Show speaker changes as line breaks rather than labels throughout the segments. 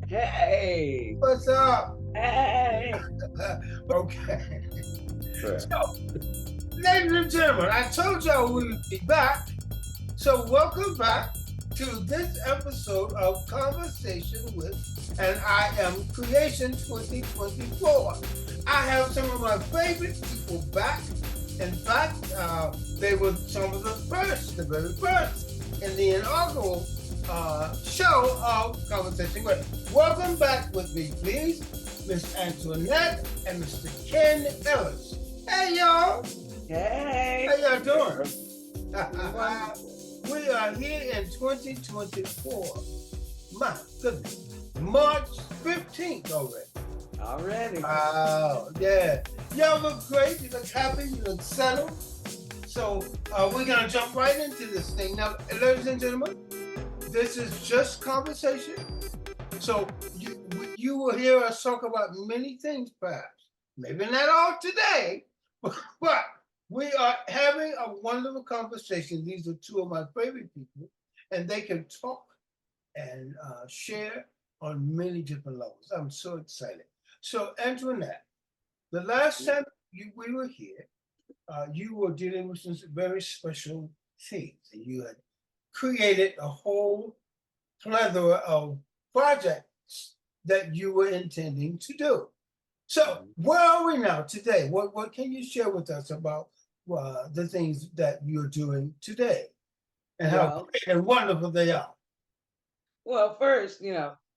Hey,
What's up?
hey.
Okay.
Right.
So, ladies and gentlemen, I told y'all we would be back. So, welcome back to this episode of Conversation with, and I am Creation 2024. I have some of my favorite people back. In fact, they were some of the very first in the inaugural show of Conversation with. Welcome back with me, please, Miss Antoinette and Mr. Ken Ellis. Hey, y'all.
Hey.
How y'all doing?
Wonderful.
We are here in 2024. My goodness. March 15th already.
Already.
Wow, yeah. Y'all look great. You look happy. You look settled. So we're going to jump right into this thing. Now, ladies and gentlemen, this is just conversation. So you will hear us talk about many things, perhaps. Maybe not all today, but we are having a wonderful conversation. These are two of my favorite people, and they can talk and share on many different levels. I'm so excited. So, Antoinette, the last time we were here, you were dealing with some very special things, and you had created a whole plethora of projects that you were intending to do. So, where are we now today? What can you share with us about the things that you're doing today and how
Well,
great and wonderful they are?
well, first,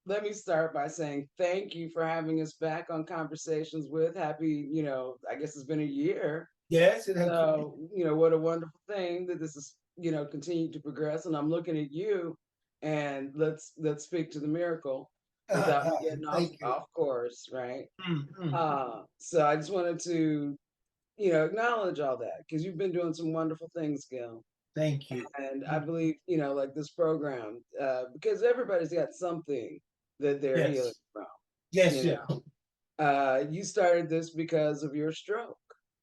let me start by saying thank you for having us back on Conversations with. Happy, I guess it's been a year.
Yes, it has.
So, what a wonderful thing that this is, continued to progress. And I'm looking at you, and let's speak to the miracle without me getting off
Thank you.
off course, right?
Mm-hmm.
So I just wanted to, acknowledge all that because you've been doing some wonderful things, Gil.
Thank you.
And I believe, like this program, because everybody's got something that they're healing
Yes,
from.
yes,
You
yes.
know, you started this because of your stroke,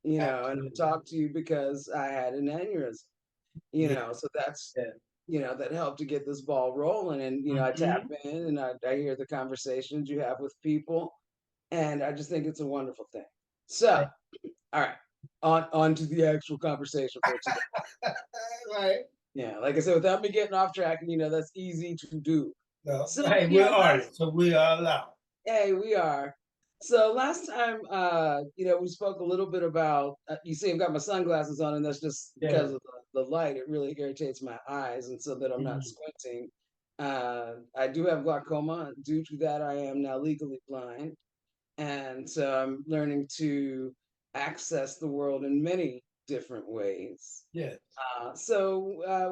and I
Absolutely.
talked to you because I had an aneurysm,
Yeah,
so that's,
yeah.
that helped to get this ball rolling. And, I tap
Mm-hmm.
in and I hear the conversations you have with people. And I just think it's a wonderful thing. So, all right, on to the actual conversation for today.
Right.
Yeah, like I said, without me getting off track, and that's easy to do.
No,
So,
hey, we're artists, so we are allowed.
hey, we are. So last time, we spoke a little bit about. You see, I've got my sunglasses on, and that's just
Yeah.
because of the light. It really irritates my eyes, and so that I'm not
Mhm.
squinting. I do have glaucoma. Due to that, I am now legally blind, and so I'm learning to access the world in many different ways.
Yes.
So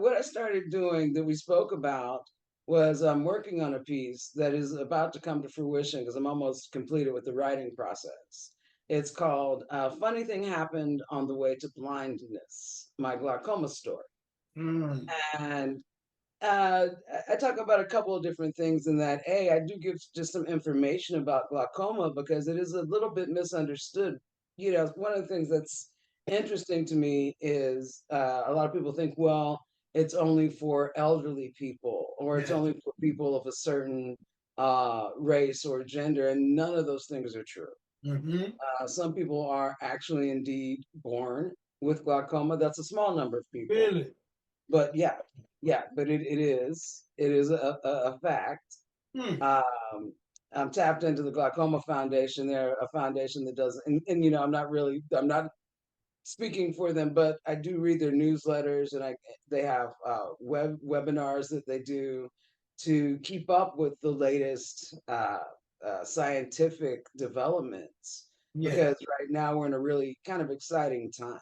what I started doing that we spoke about was I'm working on a piece that is about to come to fruition because I'm almost completed with the writing process. It's called Funny Thing Happened on the Way to Blindness, My Glaucoma Story.
Mm.
And uh, I talk about a couple of different things in that. I do give just some information about glaucoma because it is a little bit misunderstood. One of the things that's interesting to me is a lot of people think, well, it's only for elderly people or it's
Yes.
only for people of a certain race or gender, and none of those things are true.
Mm-hmm.
Some people are actually indeed born with glaucoma. That's a small number of people,
Really?
but yeah, but it is a fact.
Hmm.
um I'm tapped into the glaucoma foundation. They're a foundation that does, and I'm not speaking for them, but I do read their newsletters, and they have webinars that they do to keep up with the latest scientific developments,
Yes.
because right now we're in a really kind of exciting time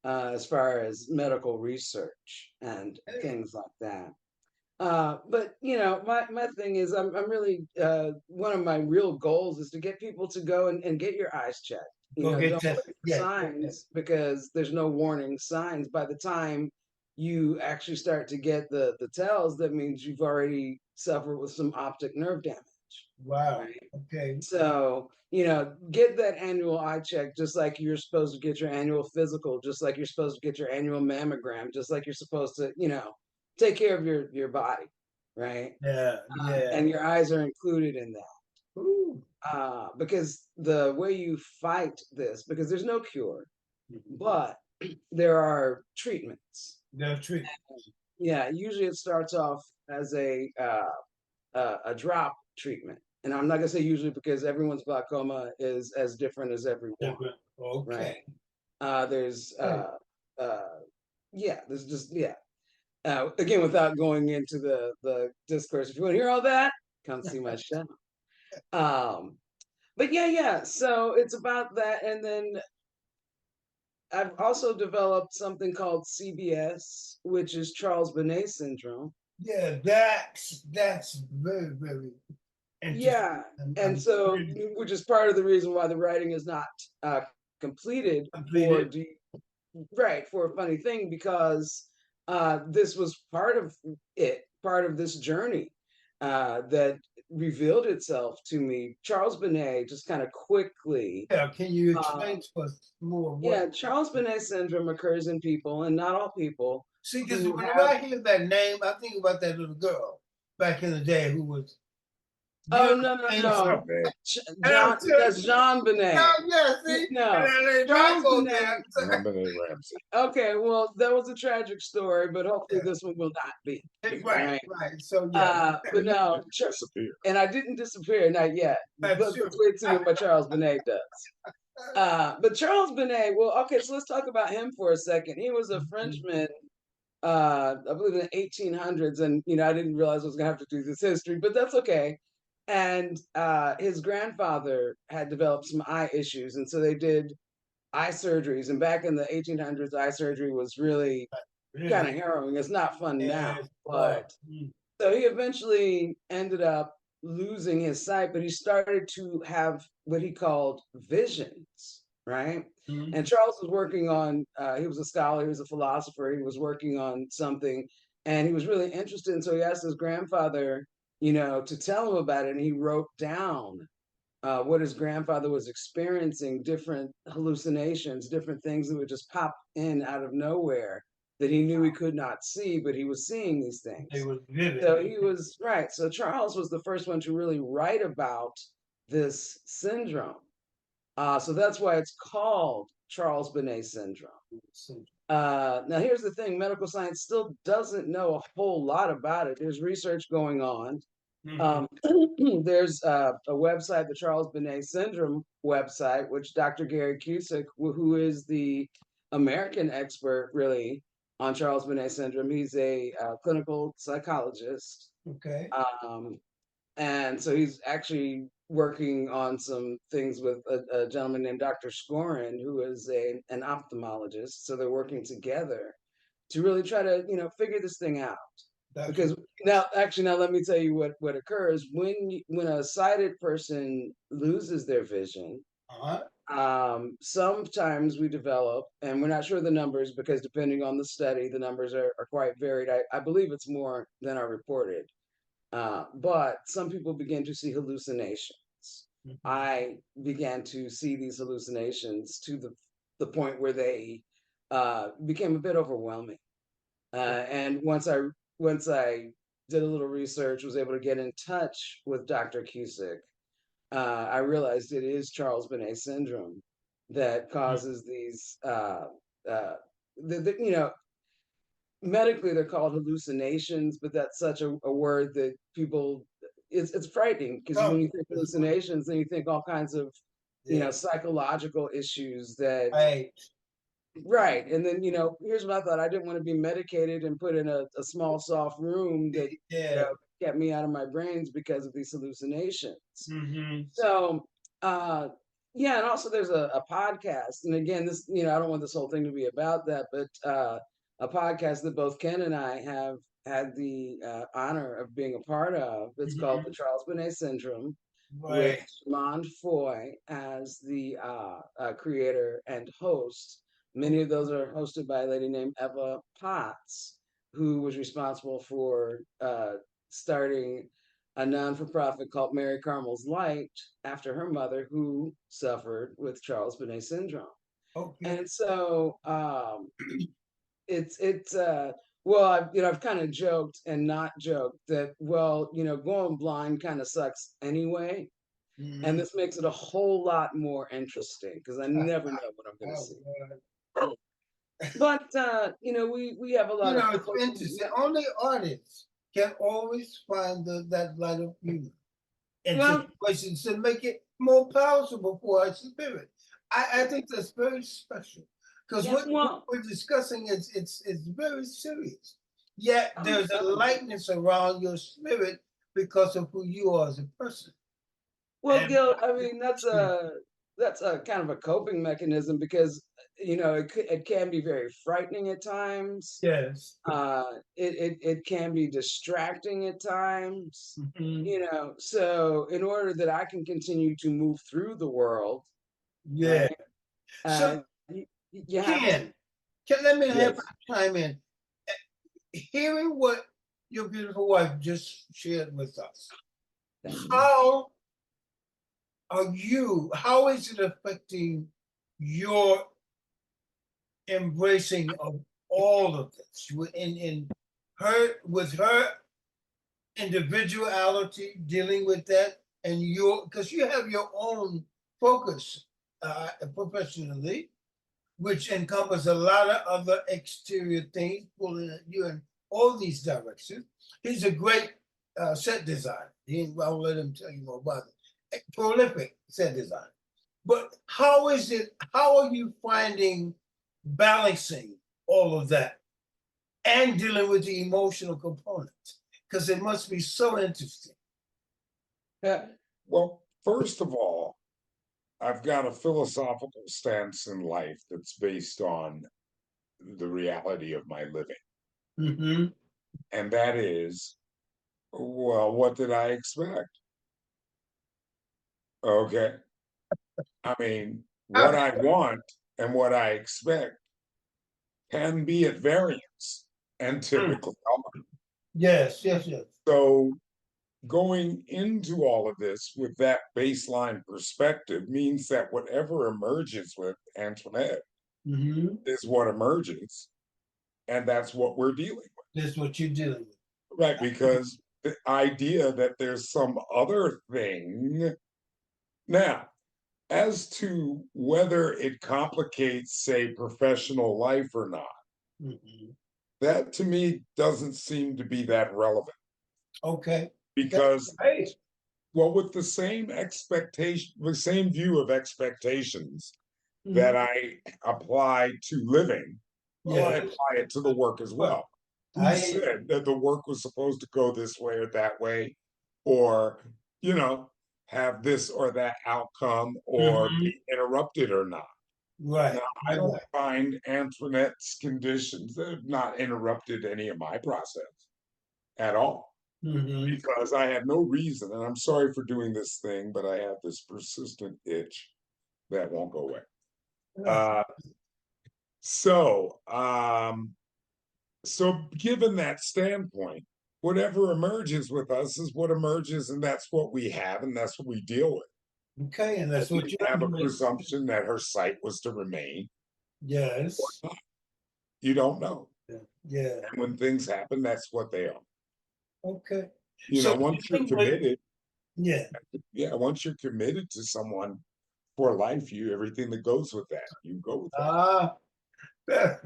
as far as medical research and
Hey.
things like that. But my thing is, I'm really one of my real goals is to get people to go and get your eyes checked.
Go get
Don't wait
tested.
for
Yes. Yes. Yes.
signs because there's no warning signs. By the time you actually start to get the tells, that means you've already suffered with some optic nerve damage,
Wow.
right?
Okay.
So, get that annual eye check just like you're supposed to get your annual physical, just like you're supposed to get your annual mammogram, just like you're supposed to, take care of your body. right?
Yeah, yeah.
And your eyes are included in that.
Ooh.
Because the way you fight this, because there's no cure,
Mhm.
but there are treatments.
They're treat.
Yeah, usually it starts off as a drop treatment, and I'm not gonna say usually because everyone's glaucoma is as different as everyone,
Different.
right?
Okay.
There's
Hey.
uh, yeah, there's just yeah. Again, without going into the discourse, if you want to hear all that, come see my show. Um, but yeah, yeah. So it's about that, and then I've also developed something called CBS, which is Charles Bonnet syndrome.
Yeah, that's very, very interesting.
Yeah, and
I'm
so
really
which is part of the reason why the writing is not completed for
completed.
right, for a funny thing because this was part of it, part of this journey that revealed itself to me. Charles Bonnet just kind of quickly.
Yeah, can you
Uh,
explain to us more what?
yeah, Charles Bonnet syndrome occurs in people, and not all people
See, because
who
whenever
have.
I hear that name, I think about that little girl back in the day who was
Oh
beautiful,
no no
innocent.
no,
And I'm
John.
still,
That's Jean Bonnet.
oh yeah, see, and
No,
that ain't
Charles
Michael
Bonnet.
there.
Lemonade Ramsey.
Okay, well, that was a tragic story, but hopefully
Yeah,
this one will not be.
right,
Right.
right. So yeah,
But no,
Didn't disappear.
and I didn't disappear, not yet.
that's
Let's
true.
wait to see what my Charles Bonnet does. But Charles Bonnet, well, okay, so let's talk about him for a second. He was a Frenchman, I believe in the 1800s, and I didn't realize I was gonna have to do this history, but that's okay. And his grandfather had developed some eye issues, and so they did eye surgeries. And back in the 1800s, eye surgery was really kind
Really,
of harrowing. It's not fun now,
yes, boy.
but so he eventually ended up losing his sight, but he started to have what he called visions, right?
Mhm.
And Charles was working on, he was a scholar, he was a philosopher, he was working on something, and he was really interested. And so he asked his grandfather, to tell him about it. And he wrote down what his grandfather was experiencing, different hallucinations, different things that would just pop in out of nowhere that he knew he could not see, but he was seeing these
They
things.
was vivid.
So he was right. So Charles was the first one to really write about this syndrome. So that's why it's called Charles Bonnet syndrome. Now, here's the thing: medical science still doesn't know a whole lot about it. There's research going on.
Mhm.
Um, there's a website, the Charles Bonnet Syndrome website, which Dr. Gary Cusick, who is the American expert really on Charles Bonnet syndrome, he's a clinical psychologist.
Okay.
Um, and so he's actually working on some things with a gentleman named Dr. Scorin, who is an ophthalmologist. So they're working together to really try to, figure this thing out.
That's
Because now let me tell you what occurs when a sighted person loses their vision.
uh-huh.
Sometimes we develop, and we're not sure the numbers because depending on the study, the numbers are quite varied. I believe it's more than are reported. But some people begin to see hallucinations.
Mhm.
I began to see these hallucinations to the point where they became a bit overwhelming. And once I did a little research, was able to get in touch with Dr. Cusick, I realized it is Charles Bonnet syndrome that causes these. Medically they're called hallucinations, but that's such a word that people. It's frightening because when
Some
you think hallucinations, then you think all kinds of,
yeah.
psychological issues that.
Right.
Right. And then, here's what I thought. I didn't want to be medicated and put in a small, soft room that, you
Yeah.
know, kept me out of my brains because of these hallucinations.
Mm-hmm.
So, uh, yeah, and also there's a podcast. And again, this, I don't want this whole thing to be about that, but a podcast that both Ken and I have had the honor of being a part of. It's called the
Mm-hmm.
Charles Bonnet Syndrome with
Right.
Shimon Foy as the creator and host. Many of those are hosted by a lady named Eva Potts, who was responsible for starting a non-for-profit called Mary Carmel's Light after her mother, who suffered with Charles Bonnet syndrome.
Okay.
And so it's Well, I've kind of joked and not joked that, well, going blind kind of sucks anyway. And
Mhm.
this makes it a whole lot more interesting because I never know what I'm going to
Oh,
see.
God.
But we have a lot of
It's
coping
interesting. Only artists can always find that light of humor in
well,
situations to make it more palatable for our spirit. I think that's very special because
yeah,
what
well,
we're discussing is it's very serious. Yet
I'm
there's a
telling you.
lightness around your spirit because of who you are as a person.
Well,
And
Gil, I mean, that's a kind of a coping mechanism because it can be very frightening at times.
yes,
It can be distracting at times.
mhm,
So in order that I can continue to move through the world,
yeah.
right?
So
You have to.
Ken, let me have
Yes.
chime in. Hearing what your beautiful wife just shared with us,
Thank you.
how how is it affecting your embracing of all of this in her with her individuality dealing with that and your because you have your own focus professionally which encompass a lot of other exterior things pulling you in all these directions. He's a great set designer. I'll let him tell you more about it. Prolific set designer. But how is it? How are you finding balancing all of that and dealing with the emotional component? Because it must be so interesting.
Yeah. Well, first of all, I've got a philosophical stance in life that's based on the reality of my living.
Mm-hmm.
And that is, well, what did I expect? Okay. I mean, what I want and what I expect can be at variance and typically are.
Yes, yes, yes.
So going into all of this with that baseline perspective means that whatever emerges with Antoinette
Mm-hmm.
is what emerges, and that's what we're dealing with.
That's what you're dealing with.
Right, because the idea that there's some other thing. Now, as to whether it complicates, say, professional life or not,
Mm-hmm.
that to me doesn't seem to be that relevant
Okay. That's
because,
great.
well, with the same expectation, the same view of expectations
Mm-hmm.
that I apply to living, well, I
Yes.
apply it to the work as well. Who
I
said that the work was supposed to go this way or that way, or, you know, have this or that outcome or
mhm.
be interrupted or not?
Right,
Now, I
right,
don't
right.
find Antoinette's conditions that have not interrupted any of my process at all
Mhm.
because I had no reason, and I'm sorry for doing this thing, but I have this persistent itch that won't go away.
Right.
Uh, so, um, so given that standpoint, whatever emerges with us is what emerges, and that's what we have, and that's what we deal with.
Okay, and
And
that's what
we
you
have a
embrace.
presumption that her sight was to remain.
Yes.
You don't know.
Yeah. Yeah.
And when things happen, that's what they are.
Okay.
You
So
know, once you're
dealing with
committed,
yeah.
yeah, once you're committed to someone for life, you everything that goes with that, you go with that.
Ah, that,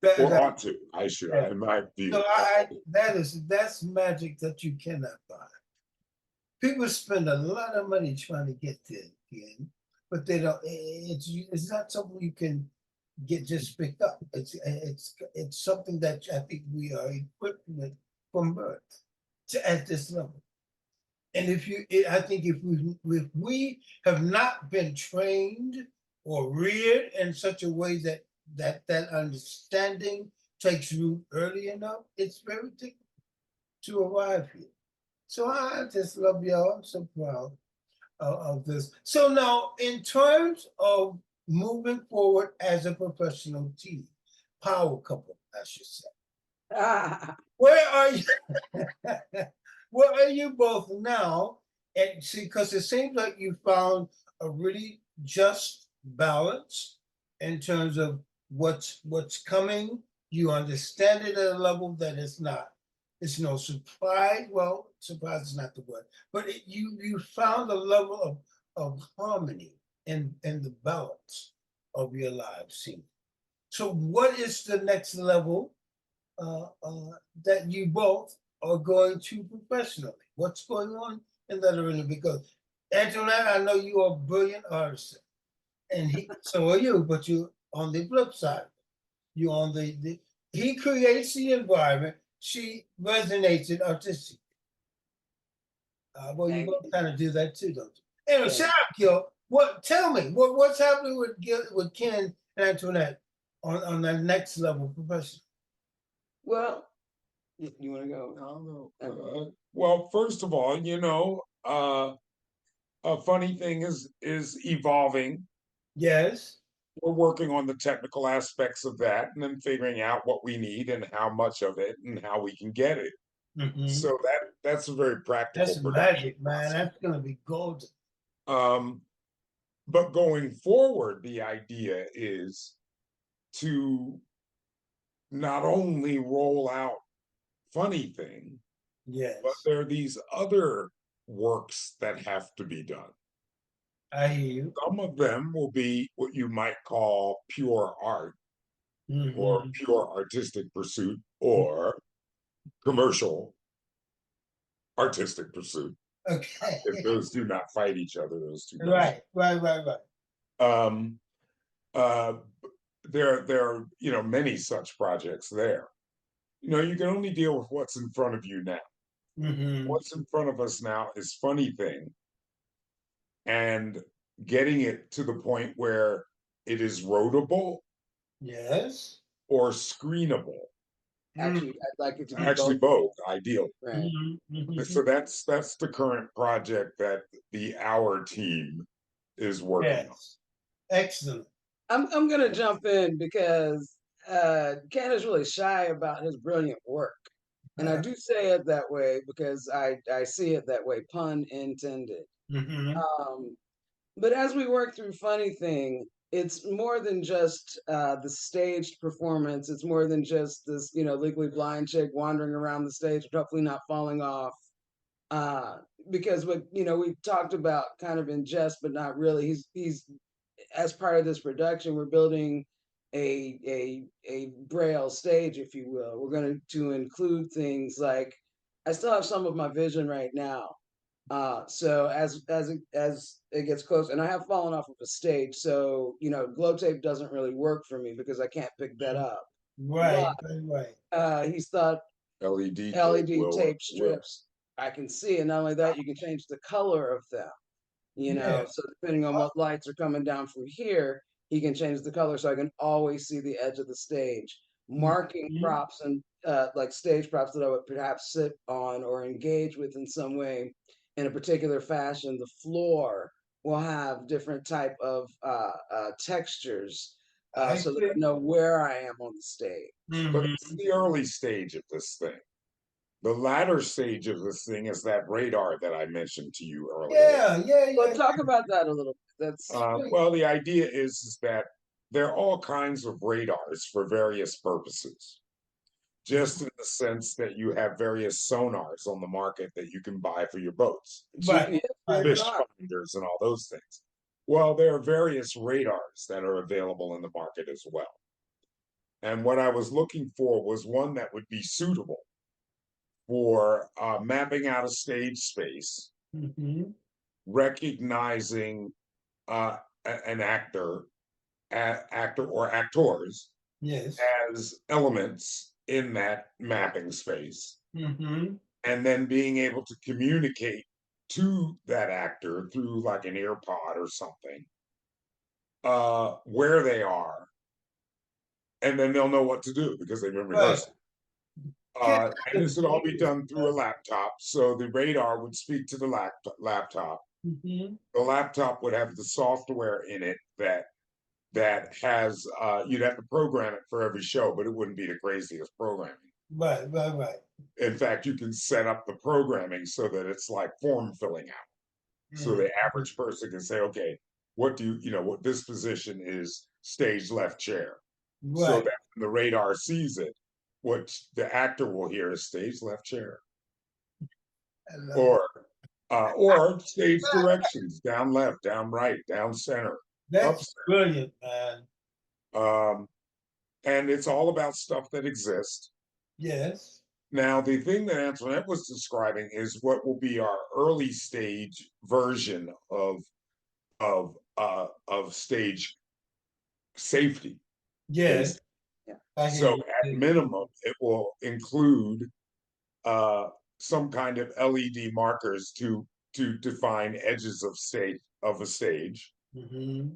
that,
Or
that-
ought to, I should,
yeah.
in my
So
view.
that's magic that you cannot buy. People spend a lot of money trying to get there again, but they don't. It's not something you can get just picked up. It's something that I think we are equipped with from birth to at this level. And I think if we have not been trained or reared in such a way that understanding takes root early enough, it's very difficult to arrive here. So I just love y'all. I'm so proud of this. So now, in terms of moving forward as a professional team, power couple, I should say. Where are you? Where are you both now? And see, because it seems like you found a really just balance in terms of what's coming. You understand it at a level that it's not. It's no surprise. Well, surprise is not the word, but you found a level of harmony in the balance of your live scene. So, what is the next level that you both are going to professionally? What's going on in that arena? Because Antoinette, I know you are a brilliant artist, and so are you. But you on the flip side, you on the he creates the environment. She resonates it artistically. Well, you
Thank
both
you.
kind of do that too, don't you? Anyway,
Thank
shout out, Gil. What? Tell me what's happening with Gil, with Ken and Antoinette on that next level professional.
Well, you want to go?
I'll go.
Okay.
Well, first of all, a funny thing is evolving.
Yes.
We're working on the technical aspects of that and then figuring out what we need and how much of it and how we can get it.
Mm-hmm.
So that's a very practical
That's
production
magic, man.
process.
That's gonna be golden.
Um, but going forward, the idea is to not only roll out Funny Thing, but
Yes,
there are these other works that have to be done.
I hear you.
Some of them will be what you might call pure art or
Mm-hmm.
pure artistic pursuit or commercial artistic pursuit.
Okay.
If those do not fight each other, those two notions.
Right.
Um, uh, there are many such projects there. You can only deal with what's in front of you now.
Mm-hmm.
What's in front of us now is Funny Thing, and getting it to the point where it is roadable
Yes.
or screenable.
Mm-hmm.
Actually, I'd like it to be
Actually,
both.
both, ideal.
Right.
Mm-hmm.
So that's the current project that the our team is working on.
Yes. Excellent.
I'm gonna jump in because Ken is really shy about his brilliant work. And I do say it that way because I see it that way, pun intended.
Mm-hmm.
Um, but as we work through Funny Thing, it's more than just the staged performance. It's more than just this, legally blind chick wandering around the stage, hopefully not falling off. Uh, because what we talked about kind of in jest, but not really. He's as part of this production, we're building a braille stage, if you will. We're going to include things like I still have some of my vision right now. So as it gets close, and I have fallen off of a stage, so glow tape doesn't really work for me because I can't pick that up. But
Right.
he's thought
LED tape
LED tape
will.
strips I can see, and not only that, you can change the color of them.
Yeah.
So depending on what lights are coming down from here, he can change the color so I can always see the edge of the stage. Marking
Mm-hmm.
props and like stage props that I would perhaps sit on or engage with in some way in a particular fashion. The floor will have different type of textures
I
so that I
see.
know where I am on the stage.
But it's
Mm-hmm.
the early stage of this thing. The latter stage of this thing is that radar that I mentioned to you earlier.
Well, talk about that a little bit. That's
Well, the idea is that there are all kinds of radars for various purposes, just in the sense that you have various sonars on the market that you can buy for your boats,
Right.
GPS for your
Right.
fish
car.
finders, and all those things. Well, there are various radars that are available in the market as well. And what I was looking for was one that would be suitable for mapping out a stage space,
Mm-hmm.
recognizing an actor or actors
Yes.
as elements in that mapping space,
Mm-hmm.
and then being able to communicate to that actor through like an ear pod or something, where they are, and then they'll know what to do because they've been
Right.
rehearsing.
Ken,
And this would all be done through a laptop. So the radar would speak to the laptop.
Mm-hmm.
The laptop would have the software in it that has you'd have to program it for every show, but it wouldn't be the craziest programming.
Right.
In fact, you can set up the programming so that it's like form filling out. So
Mm-hmm.
the average person can say, okay, what this position is stage left chair. So
Right.
that the radar sees it, what the actor will hear is stage left chair,
I love it.
or stage directions, down left, down right, down center, up
That's
center.
brilliant, man.
And it's all about stuff that exists.
Yes.
Now, the thing that Antoinette was describing is what will be our early stage version of stage safety.
Yes.
Yeah.
I hear
So
you.
at minimum, it will include uh, some kind of LED markers to define edges of a stage.
Mm-hmm.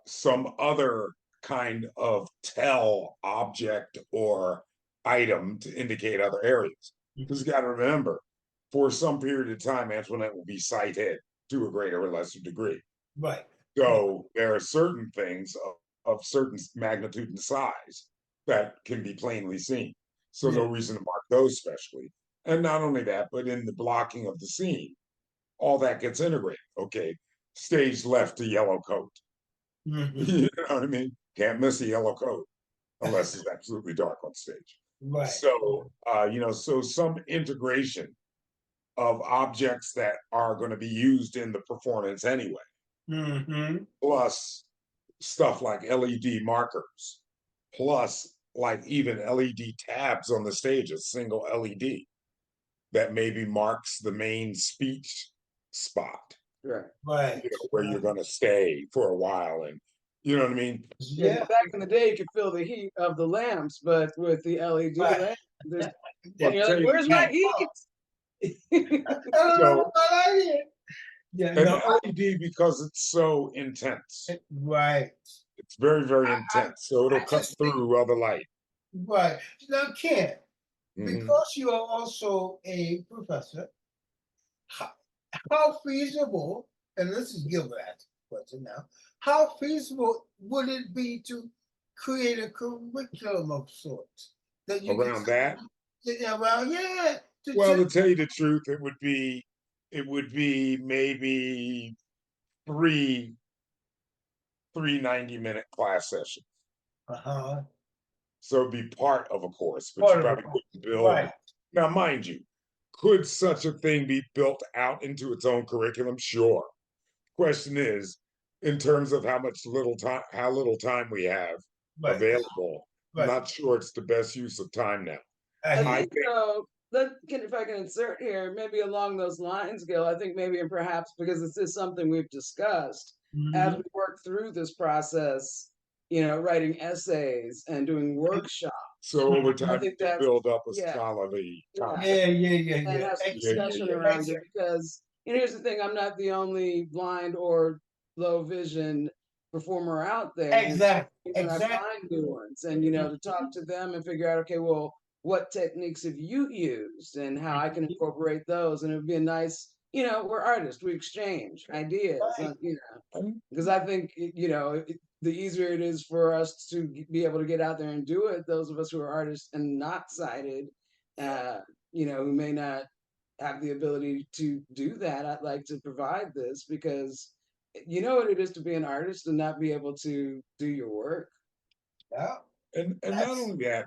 Some other kind of tell object or item to indicate other areas. Because you got to remember, for some period of time, Antoinette will be sighted to a greater or lesser degree.
Right. Right.
So there are certain things of certain magnitude and size that can be plainly seen. So
Yeah.
no reason to mark those specially. And not only that, but in the blocking of the scene, all that gets integrated. Okay, stage left to yellow coat.
Mm-hmm.
You know what I mean? Can't miss a yellow coat unless it's absolutely dark on stage.
Right.
So so some integration of objects that are going to be used in the performance anyway,
Mm-hmm.
plus stuff like LED markers, plus like even LED tabs on the stage, a single LED that maybe marks the main speech spot,
Right.
Right.
where you're going to stay for a while. And you know what I mean?
Yeah,
Yeah.
back in the day, you could feel the heat of the lamps, but with the LED
Right.
lamp, there's,
Well,
and
to
you're
tell
like,
you
"Where's
the
my
truth,
heat?"
I don't know
so
what I did. Yeah.
an
No.
LED, because it's so intense,
Right.
it's very, very
I,
intense. So it'll
I
cut
just think.
through other light.
Right. Now, Ken,
Mhm.
because you are also a professor, how, how feasible, and this is Gilbert asking the question now, how feasible would it be to create a curriculum of sorts that you could
Around that,
sit around, yeah, to
well,
just
to tell you the truth, it would be maybe three 90-minute class sessions.
uh-huh,
So it'd be part of a course, but you
part of
probably
it.
couldn't build.
Right.
Now, mind you, could such a thing be built out into its own curriculum? Sure. Question is, in terms of how little time we have
Right.
available, I'm
Right.
not sure it's the best use of time now.
I
I
hear
I
you.
think
think,
if I can insert here, maybe along those lines, Gil, I think maybe and perhaps because this is something we've discussed as
Mhm.
we work through this process, writing essays and doing workshops.
so over
I
time
think
you
that's
build up a
yeah,
scholarly
yeah.
content.
Yeah, yeah, yeah,
And
yeah.
have some
Yeah, yeah,
discussion
yeah.
around it
Exactly.
because here's the thing, I'm not the only blind or low vision performer out there, and it's
Exactly.
when I
Exactly.
find new ones and to talk to them and figure out, okay, well, what techniques have you used and how I can incorporate those, and it would be a nice, we're artists, we exchange ideas,
Right.
because I think the easier it is for us to be able to get out there and do it, those of us who are artists and not sighted, uh, who may not have the ability to do that. I'd like to provide this because you know what it is to be an artist and not be able to do your work.
Yeah.
And not
That's
only that,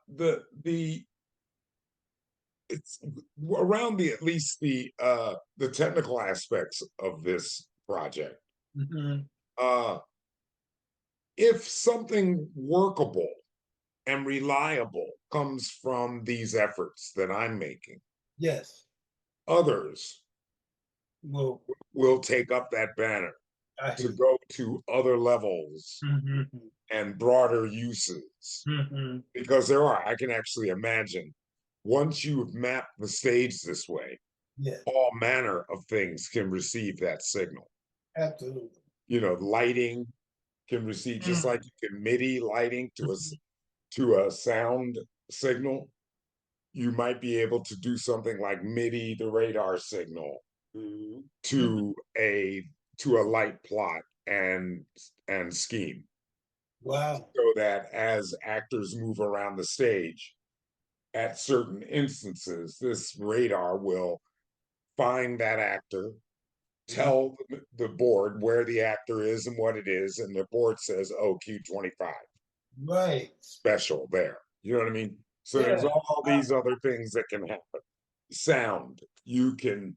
the it's around the at least the technical aspects of this project.
mhm.
Uh if something workable and reliable comes from these efforts that I'm making,
Yes.
others
Well,
will take up that banner
I
to
hear
go to other levels
you.
and broader uses. Because I can actually imagine, once you have mapped the stage this way,
Yes,
all manner of things can receive that signal.
absolutely.
Lighting can receive, just
Mm,
like you can MIDI lighting
mhm.
to a sound signal. You might be able to do something like MIDI the radar signal
Mhm.
Mhm.
to a light plot and scheme,
Wow.
so that as actors move around the stage at certain instances, this radar will find that actor,
Mhm.
tell the board where the actor is and what it is, and the board says, oh, Q25.
Right.
special there. You know what I mean? So there's
Yeah.
all these other things that can happen. Sound, you can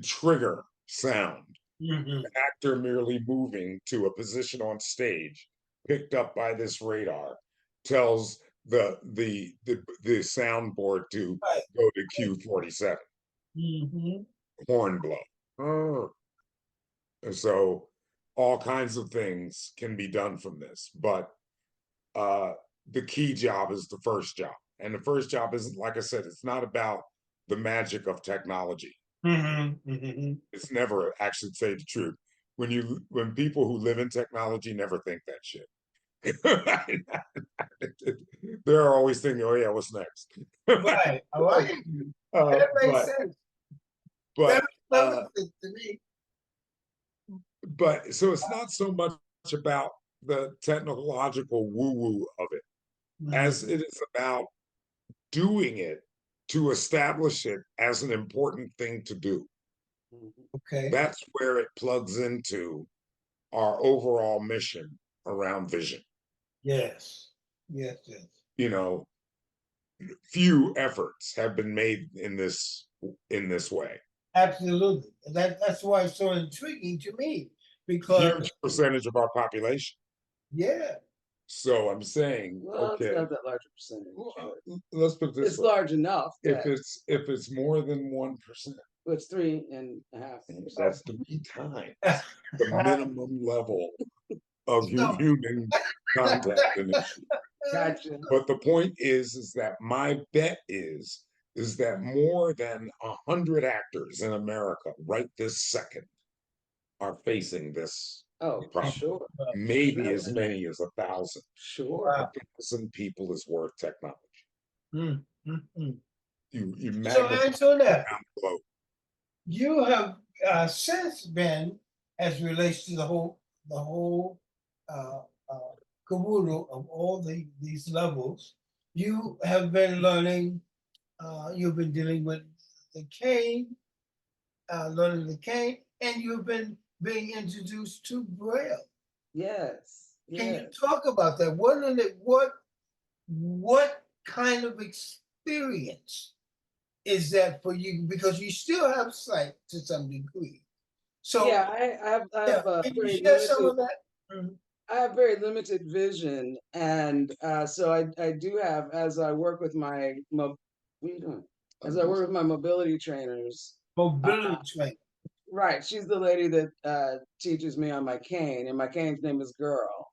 trigger sound.
Hmm.
An actor merely moving to a position on stage, picked up by this radar, tells the soundboard to
Right.
go to Q47,
Hmm.
horn blow. Oh. And so all kinds of things can be done from this, but uh, the key job is the first job. And the first job isn't, like I said, it's not about the magic of technology.
Hmm. Hmm.
It's never, actually, to say the truth. When people who live in technology never think that shit. They're always thinking, "Oh yeah, what's next?"
Right. All right.
uh,
That makes
but
sense. That
but
makes
uh,
perfect sense to me.
but so it's not so much about the technological woo-woo of it
Mhm.
as it is about doing it to establish it as an important thing to do.
Mhm.
Okay.
That's where it plugs into our overall mission around vision.
Yes. Yes. Yes.
You know, few efforts have been made in this way.
Absolutely. That's why it's so intriguing to me because
Huge percentage of our population.
yeah.
So I'm saying,
Well, it's
okay,
not that large a percentage,
well,
but
let's put it this
it's
way:
large enough
if
that
it's more than 1%,
well, it's 3.5%.
that's 3 times the minimum level of
So
human contact initially.
Gotcha.
But the point is that my bet is that more than 100 actors in America right this second are facing this
Oh,
problem.
sure.
Maybe
That
as many as 1,000. A
sure.
wow.
thousand people is worth technology.
Mm, mm, mm.
You
So
magnify it
Antoinette,
around the globe.
you have since been, as relates to the whole uh, uh, caboodle of all these levels, you have been learning. You've been dealing with the cane, learning the cane, and you've been being introduced to Braille.
Yes.
Can you
Yes.
talk about that? What kind of experience is that for you? Because you still have sight to some degree. So
Yeah, I have
yeah,
a
can you
very
share some
limited
of that? Mhm.
I have very limited vision, and so I do have as I work with my what are you doing? As I work with my mobility trainers, uh,
Mobility training.
right? She's the lady that teaches me on my cane, and my cane's name is Girl.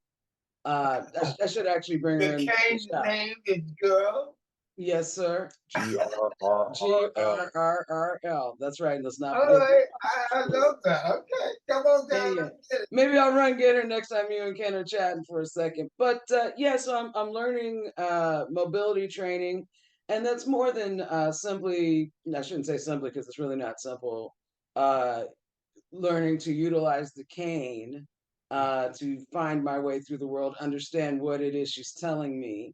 I should actually bring her
The
in the
cane's
shop.
name is Girl.
Yes, sir. G
GRRRL.
R R R L. That's right. Let's not
All
forget
right, I love that. Okay, come on
yeah,
down.
yeah.
Let's get it.
Maybe I'll run get her next time you and Ken are chatting for a second. But yeah, so I'm learning mobility training, and that's more than simply. I shouldn't say simply because it's really not simple. Uh, Learning to utilize the cane to find my way through the world, understand what it is she's telling me,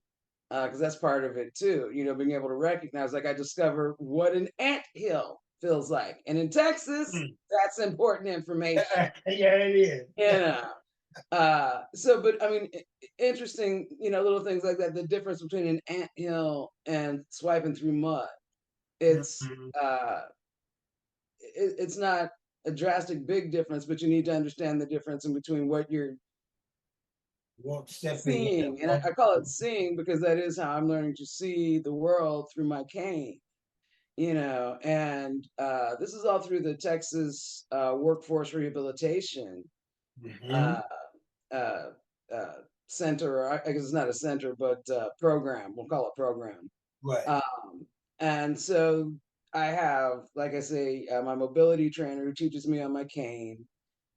because that's part of it too. You know, being able to recognize, like I discover what an ant hill feels like, and in Texas,
Mm.
that's important information.
Yeah, it is.
You know, so but I mean, interesting. You know, little things like that. The difference between an ant hill and swiping through mud. It's
Mhm.
uh, it's not a drastic big difference, but you need to understand the difference in between what you're
Walk stepping in and
seeing. And I
walk.
call it seeing because that is how I'm learning to see the world through my cane, you know. And this is all through the Texas Workforce Rehabilitation
Mhm.
uh, uh, uh, Center, or I guess it's not a center, but program. We'll call it program.
Right.
Um, and so I have, like I say, my mobility trainer who teaches me on my cane.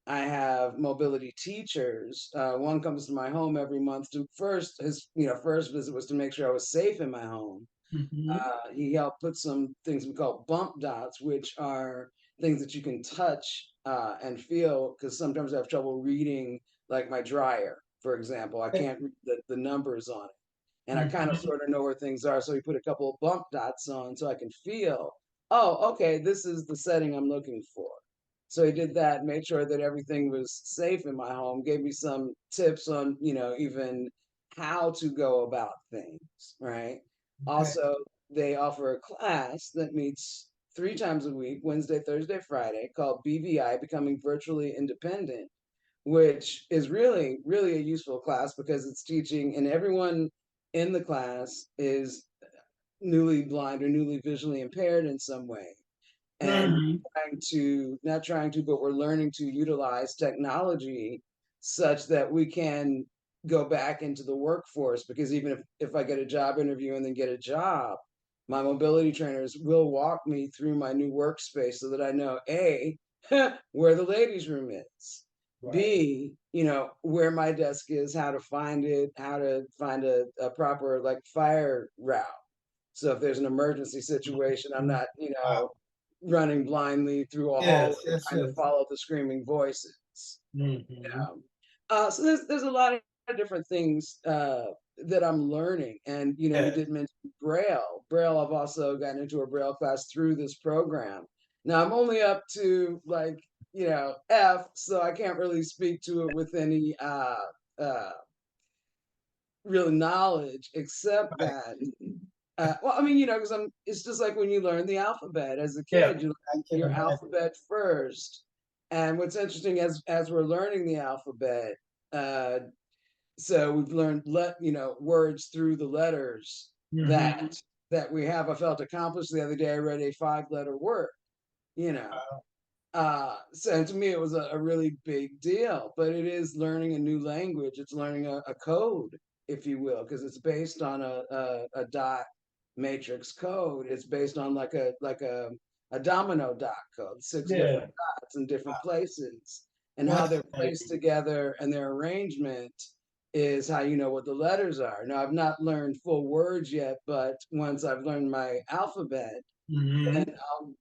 I have mobility teachers. One comes to my home every month to first his first visit was to make sure I was safe in my home.
Mhm.
He helped put some things we call bump dots, which are things that you can touch and feel. Because sometimes I have trouble reading, like my dryer, for example. I can't read the numbers on it, and I kind of
Mhm.
sort of know where things are. So he put a couple of bump dots on so I can feel. Oh, okay, this is the setting I'm looking for. So he did that, made sure that everything was safe in my home, gave me some tips on, even how to go about things, right?
Okay.
Also, they offer a class that meets 3 times a week, Wednesday, Thursday, Friday, called BVI, Becoming Virtually Independent, which is really, really a useful class because it's teaching, and everyone in the class is newly blind or newly visually impaired in some way. And
Hmm.
not trying to, but we're learning to utilize technology such that we can go back into the workforce. Because even if I get a job interview and then get a job, my mobility trainers will walk me through my new workspace so that I know A, where the ladies' room is,
Right.
B, where my desk is, how to find it, how to find a proper like fire route. So if there's an emergency situation, I'm not,
Wow.
running blindly through a hallway
Yes, yes,
trying to
yes.
follow the screaming voices.
Hmm.
So there's a lot of different things that I'm learning, and you
Yes.
did mention Braille. Braille, I've also gotten into a Braille class through this program. Now I'm only up to like F, so I can't really speak to it with any uh, real knowledge, except
Right.
that well, I mean, because it's just like when you learn the alphabet as a
Yeah,
kid, you
I
learn
can
your
imagine.
alphabet first. And what's interesting as we're learning the alphabet, uh, so we've learned words through the letters
Hmm.
that we have. I felt accomplished the other day. I read a 5-letter word, you know. So to me, it was a really big deal, but it is learning a new language. It's learning a code, if you will, because it's based on a dot matrix code. It's based on like a domino dot code, six
Yeah.
different dots in different places, and how they're placed
Fascinating.
together and their arrangement is how you know what the letters are. Now, I've not learned full words yet, but once I've learned my alphabet, then
Hmm.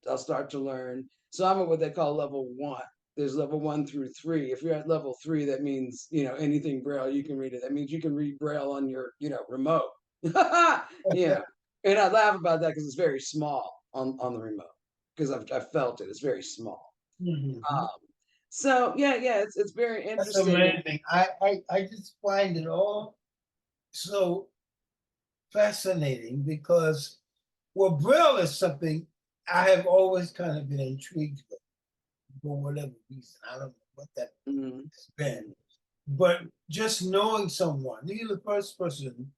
I'll start to learn. So I'm at what they call level 1. There's level 1 through 3. If you're at level 3, that means anything Braille you can read it. That means you can read Braille on your remote. Yeah, and I laugh about that because it's very small on the remote because I've felt it. It's very small.
Hmm.
Um, so yeah, it's very
That's
interesting.
amazing. I just find it all so fascinating because, well, Braille is something I have always kind of been intrigued with for whatever reason. I don't know what that
Mhm.
has been. But just knowing someone, you're the first person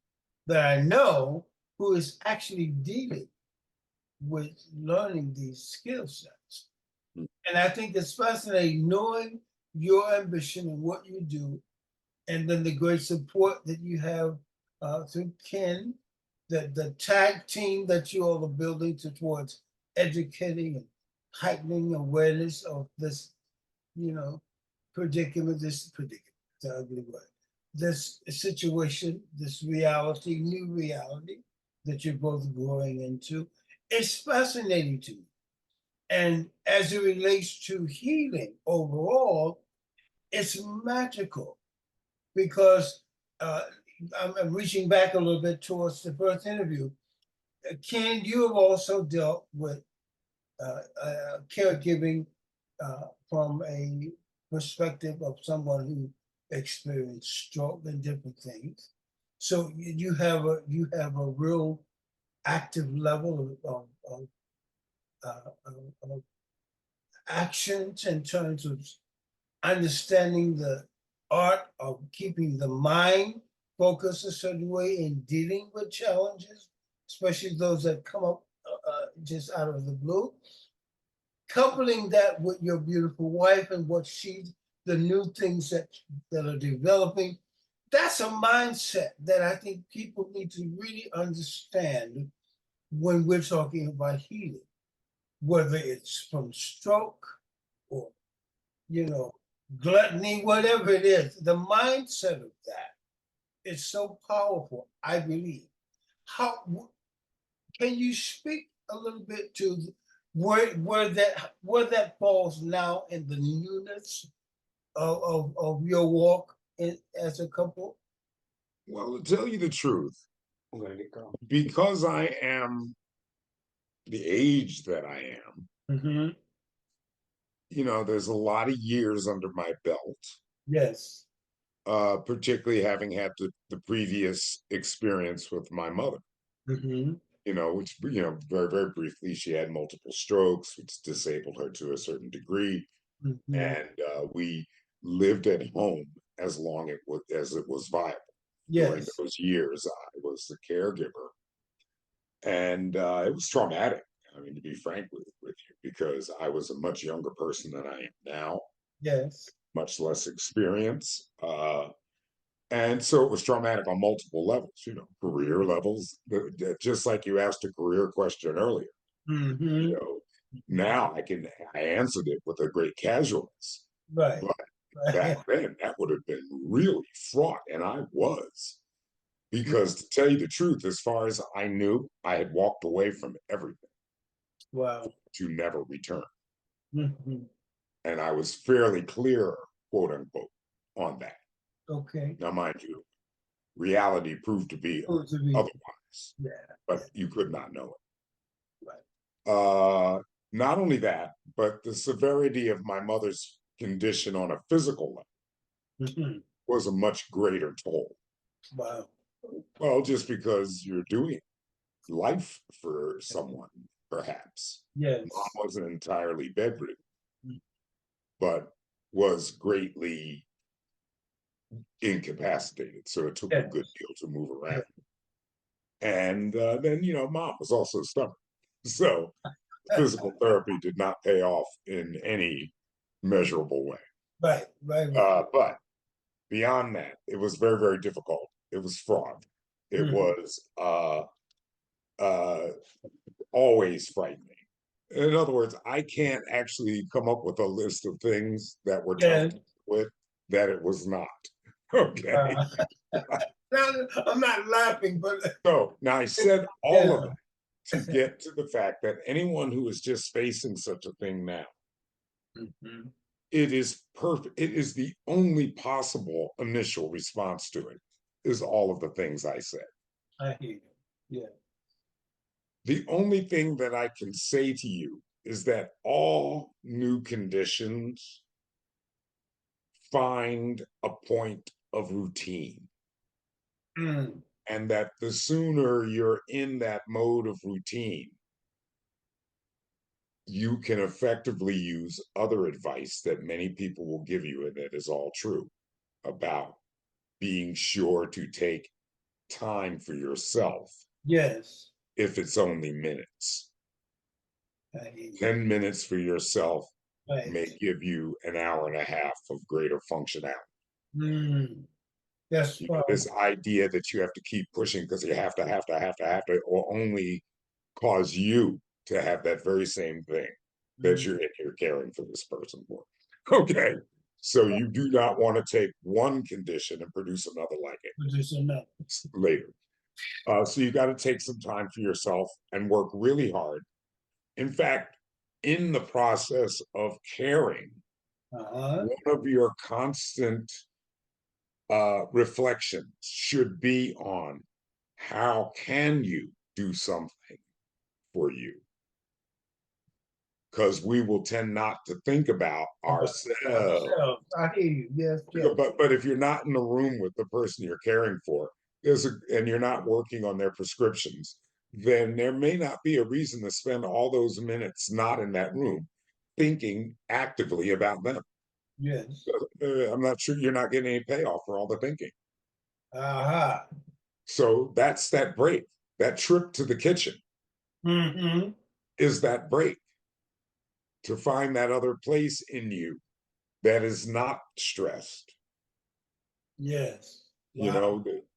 that I know who is actually dealing with learning these skill sets. And I think it's fascinating knowing your ambition and what you do, and then the great support that you have through Ken, the tag team that you all are building towards educating and heightening awareness of this, you know, predicament, the ugly word, this situation, this reality, new reality that you're both growing into. It's fascinating to me. And as it relates to healing overall, it's magical because I'm reaching back a little bit towards the first interview. Ken, you have also dealt with caregiving from a perspective of someone who experienced stroke and different things. So you have a real active level of actions in terms of understanding the art of keeping the mind focused a certain way in dealing with challenges, especially those that come up just out of the blue. Coupling that with your beautiful wife and what the new things that are developing, that's a mindset that I think people need to really understand when we're talking about healing, whether it's from stroke or you know, gluttony, whatever it is, the mindset of that is so powerful, I believe. How can you speak a little bit to where that falls now in the newness of your walk as a couple?
Well, to tell you the truth,
Where did it go?
because I am the age that I am,
Hmm.
there's a lot of years under my belt.
Yes.
particularly having had the previous experience with my mother.
Mm-hmm.
Which very very briefly, she had multiple strokes, which disabled her to a certain degree,
Mm-hmm.
and we lived at home as long as it was viable. During
Yes.
those years, I was the caregiver, and it was traumatic. I mean, to be frank with you, because I was a much younger person than I am now,
Yes.
much less experience. And so it was traumatic on multiple levels, career levels, just like you asked a career question earlier. You
Mm-hmm.
know, now I answered it with a great casualness,
Right.
but back
Right.
then that would have been really fraught, and I was. Because to tell you the truth, as far as I knew, I had walked away from everything
Wow.
to never return.
Mm-hmm.
And I was fairly clear, quote unquote, on that.
Okay.
Now, mind you, reality proved to be
Oh, to be.
otherwise,
Yeah.
but
Yeah.
you could not know
Right.
it. Not only that, but the severity of my mother's condition on a physical level
Mm-hmm.
was a much greater toll.
Wow.
Well, just because you're doing life for someone, perhaps. Mom
Yes.
wasn't entirely bedridden,
Mm.
but was greatly incapacitated. So it took a good
Yes.
deal to move
Yeah.
around. And then, mom was also stubborn. So physical therapy did not pay off in any measurable way.
Right. Right. Right.
But beyond that, it was very, very difficult. It was fraught. It
Mm-hmm.
was uh, always frightening. In other words, I can't actually come up with a list of things that were tough
Yes.
to deal with that it was not. Okay.
Uh, I'm not laughing, but
So now I said all of
yeah.
that to get to the fact that anyone who is just facing such a thing now,
Mm-hmm.
it is perfect. It is the only possible initial response to it, is all of the things I said.
I hear you. Yeah.
The only thing that I can say to you is that all new conditions find a point of routine,
Mm.
and that the sooner you're in that mode of routine, you can effectively use other advice that many people will give you, and that is all true, about being sure to take time for yourself,
Yes.
if it's only minutes.
I hear you.
10 minutes for yourself may
Right.
give you an hour and a half of greater functionality.
Mm. That's
This
powerful.
idea that you have to keep pushing because you have to, will only cause you to have that very same thing that
Mm.
you're caring for this person for. Okay. So you do not want to take one condition and produce another like it
Produce enough.
later. So you got to take some time for yourself and work really hard. In fact, in the process of caring,
Uh-huh.
one of your constant reflections should be on how can you do something for you? Because we will tend not to think about
About
ourselves.
ourselves. I hear you. Yes. Yes.
But if you're not in the room with the person you're caring for, and you're not working on their prescriptions, then there may not be a reason to spend all those minutes not in that room thinking actively about them.
Yes.
I'm not sure you're not getting any payoff for all the thinking.
Aha.
So that's that break. That trip to the kitchen
Mm-hmm.
is that break, to find that other place in you that is not stressed.
Yes.
You
Wow.
know,
That,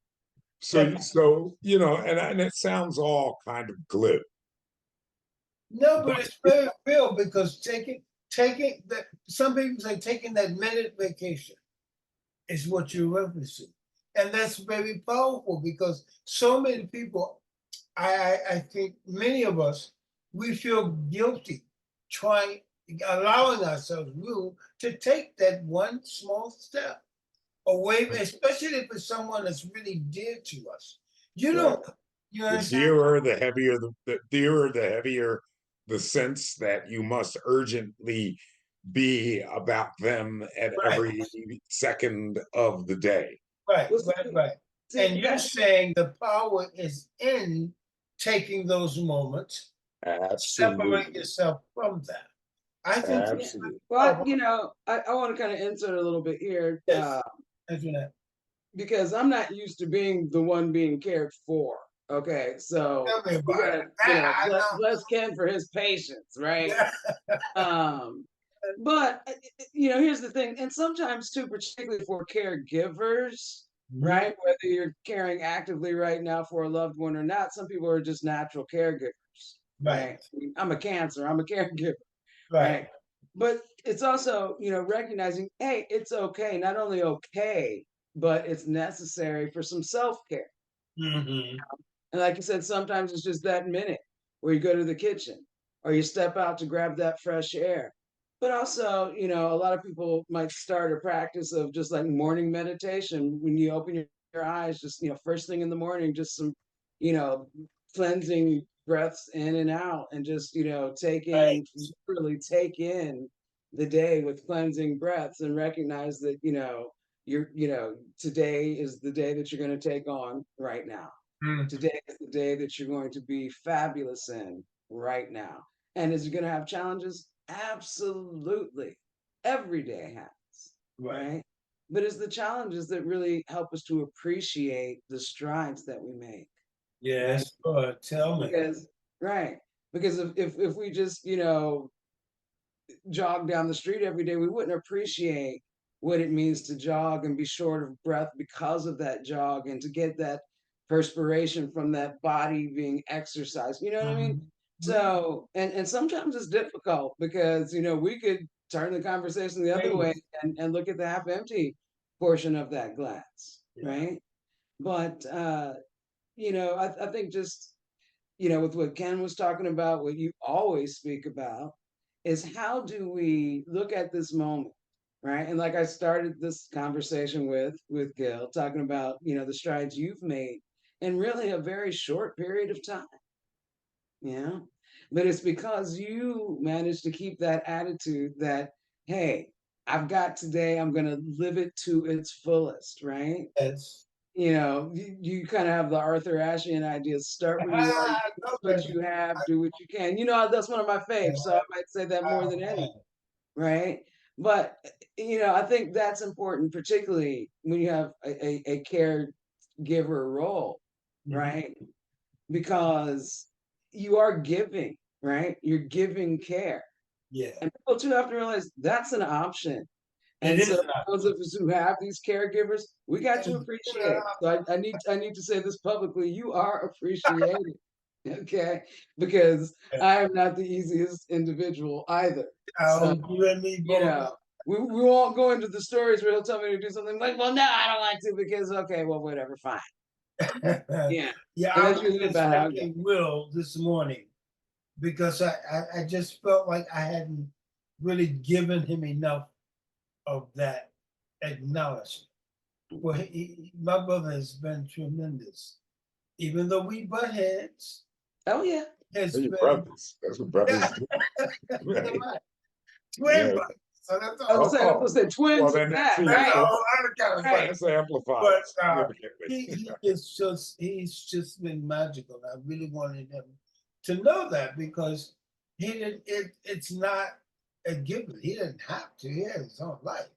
and it sounds all kind of glib,
no, but
but
it's very real because taking that some people say taking that minute vacation is what you're referencing. And that's very powerful because so many people, I think many of us, we feel guilty trying, allowing ourselves room to take that one small step away, especially if it's someone that's really dear to us. You
right.
know, you
The
understand?
dearer, the heavier, the dearer, the heavier the sense that you must urgently be about them at
Right,
every second of the day.
right,
Well,
right, right.
see
And you're
that
saying the power is in taking those moments, separate
Absolutely.
yourself from that. I think
yeah.
that's
Absolutely.
Well,
powerful.
I want to kind of insert a little bit here,
Yes, Antoinette.
because I'm not used to being the one being cared for. Okay, so
Tell me
we
about it.
gotta,
I know.
bless Ken for his patience, right?
Yeah.
Um, but here's the thing, and sometimes too, particularly for caregivers,
Mhm.
right? Whether you're caring actively right now for a loved one or not, some people are just natural caregivers,
Right,
right? I'm a cancer, I'm a caregiver,
right.
right? But it's also, recognizing, hey, it's okay, not only okay, but it's necessary for some self-care.
Hmm.
And like you said, sometimes it's just that minute where you go to the kitchen or you step out to grab that fresh air. But also, a lot of people might start a practice of just like morning meditation when you open your eyes, just, first thing in the morning, just some, you know, cleansing breaths in and out and just,
Right,
really take in the day with cleansing breaths and recognize that, today is the day that you're going to take on right now.
mm,
Today is the day that you're going to be fabulous in right now. And is it going to have challenges? Absolutely. Every day has,
right.
right? But it's the challenges that really help us to appreciate the strides that we make, right?
Yes, Lord, tell me.
Because, right. Because if we just, jog down the street every day, we wouldn't appreciate what it means to jog and be short of breath because of that jog and to get that perspiration from that body being exercised. You know what I mean?
Mhm. Mhm.
So, and sometimes it's difficult because, we could turn the conversation the other way
Please.
and look at the half empty portion of that glass,
Yeah.
right? But, I think just with what Ken was talking about, what you always speak about is how do we look at this moment, right? And like I started this conversation with Gil, talking about the strides you've made in really a very short period of time, yeah. But it's because you managed to keep that attitude that, hey, I've got today, I'm gonna live it to its fullest, right?
Yes.
You kind of have the Arthur Ashean idea, start where you are,
I
use
love
what
it.
you have, do what you can. That's one of my faves, so I might say that more than any,
I
right? But I think that's important, particularly when you have a caregiver role,
Mhm.
right? Because you are giving, right? You're giving care.
Yeah,
And people too have to realize that's an option.
it
And so
is not.
those of us who have these caregivers, we got to
It's
appreciate. So I need to say this publicly. You are appreciated. Okay. Because I am not the easiest individual either. So,
how you and me
you
both.
know, we won't go into the stories where he'll tell me to do something like, well, no, I don't like to because okay, well, whatever, fine. Yeah.
Yeah,
And
I
that's
was
usually
just
about how it goes.
thanking Will this morning because I just felt like I hadn't really given him enough of that acknowledgement. Well, my brother has been tremendous. Even though we butt heads,
Oh yeah.
has
They're your
been
brothers. That's what brothers do. Right.
right. Twin
Yeah.
brothers. So that's
I
all.
was saying, I was
Oh,
saying
well,
twins at
then that's
that,
even
That's a
right?
whole other kind of
Right.
funny.
that's amplified
But
significantly.
he is just been magical. I really wanted him to know that because he didn't. It's not a given. He didn't have to. He had his own life,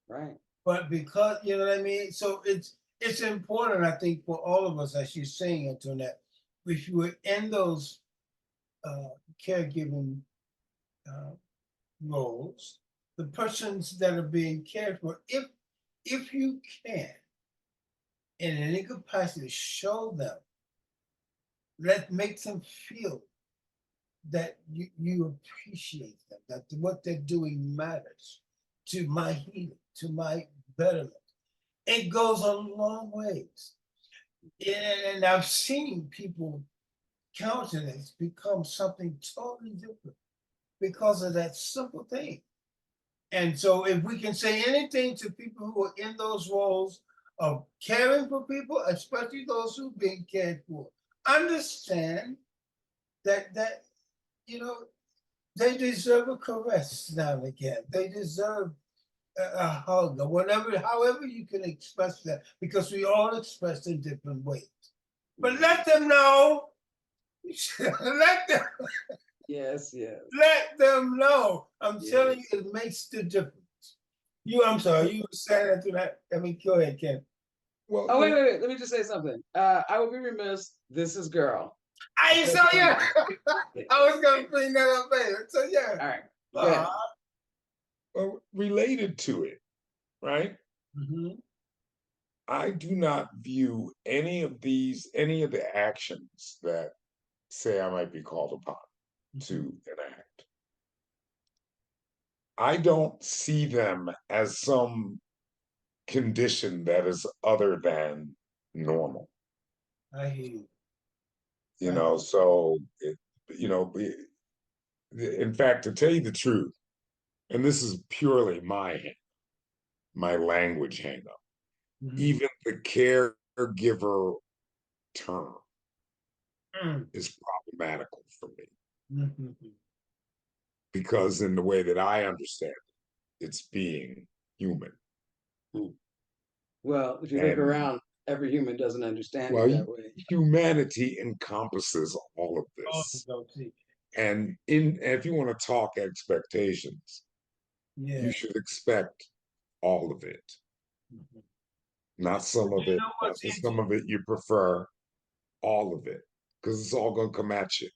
Right.
but because you know what I mean. So it's important, I think, for all of us, as you're saying, Antoinette, if you were in those uh, caregiving uh, roles, the persons that are being cared for, if you can, in any capacity, show them, make them feel that you appreciate them, that what they're doing matters to my healing, to my betterment. It goes a long ways. And I've seen people countenance become something totally different because of that simple thing. And so, if we can say anything to people who are in those roles of caring for people, especially those who are being cared for, understand that you know They deserve a caress now and again. They deserve a hug or whatever, however you can express that, because we all express in different ways. But let them know. let them
Yes, yes.
let them know. I'm
Yes.
telling you, it makes the difference. I'm sorry, you were saying that to that. I mean, go ahead, Ken.
Well,
Oh, wait. Let me just say something. I will be remiss. This is girl.
I
Okay.
so yeah. I was gonna bring that up later. So yeah.
All right. Go ahead.
well, related to it, right?
Mhm.
I do not view any of the actions that say I might be called upon to enact. I don't see them as some condition that is other than normal.
I hear you.
You know, so you know, in fact, to tell you the truth, and this is purely my language hang up,
Mhm.
even the caregiver term
Mm.
is problematical for me
Mhm.
because in the way that I understand it, it's being human.
Hmm. Well, if you look
And
around, every human doesn't understand it
well,
that way.
humanity encompasses all of
Oh,
this.
don't see.
And if you want to talk expectations,
Yeah.
you should expect all of it,
Mhm.
not some of
You
it.
know
Not
what's
just
interesting?
some of it you prefer, all of it, because it's all going to come at you.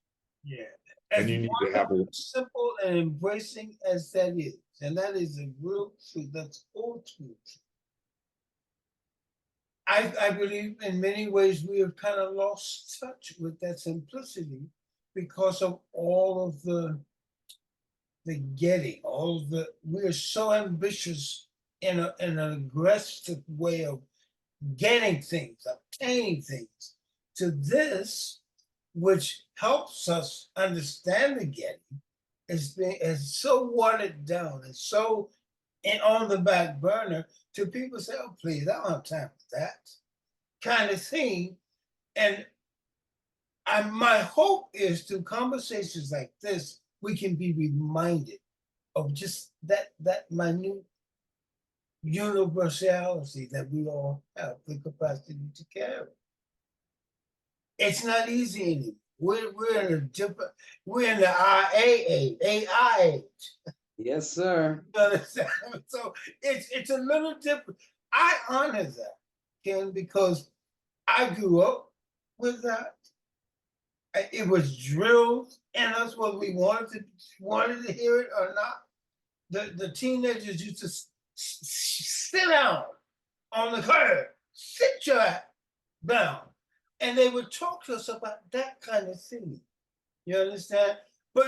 Yeah.
And
As
you need to have
wonderful, simple, and embracing as that is, and that is a real truth. That's all truth. I believe in many ways we have kind of lost touch with that simplicity because of all of the getting, all of the we're so ambitious in an aggressive way of getting things, obtaining things. To this, which helps us understand the getting, is so watered down and so on the back burner to people say, "Oh, please, I don't have time for that," kind of thing. And my hope is through conversations like this, we can be reminded of just that minute universality that we all have the capacity to carry. It's not easy anymore. We're in a different. We're in the AI age.
Yes, sir.
You understand? So it's a little different. I honor that, Ken, because I grew up with that. It was drilled in us whether we wanted to hear it or not. The teenagers used to sit down on the curb, sit your ass down, and they would talk to us about that kind of thing. You understand? But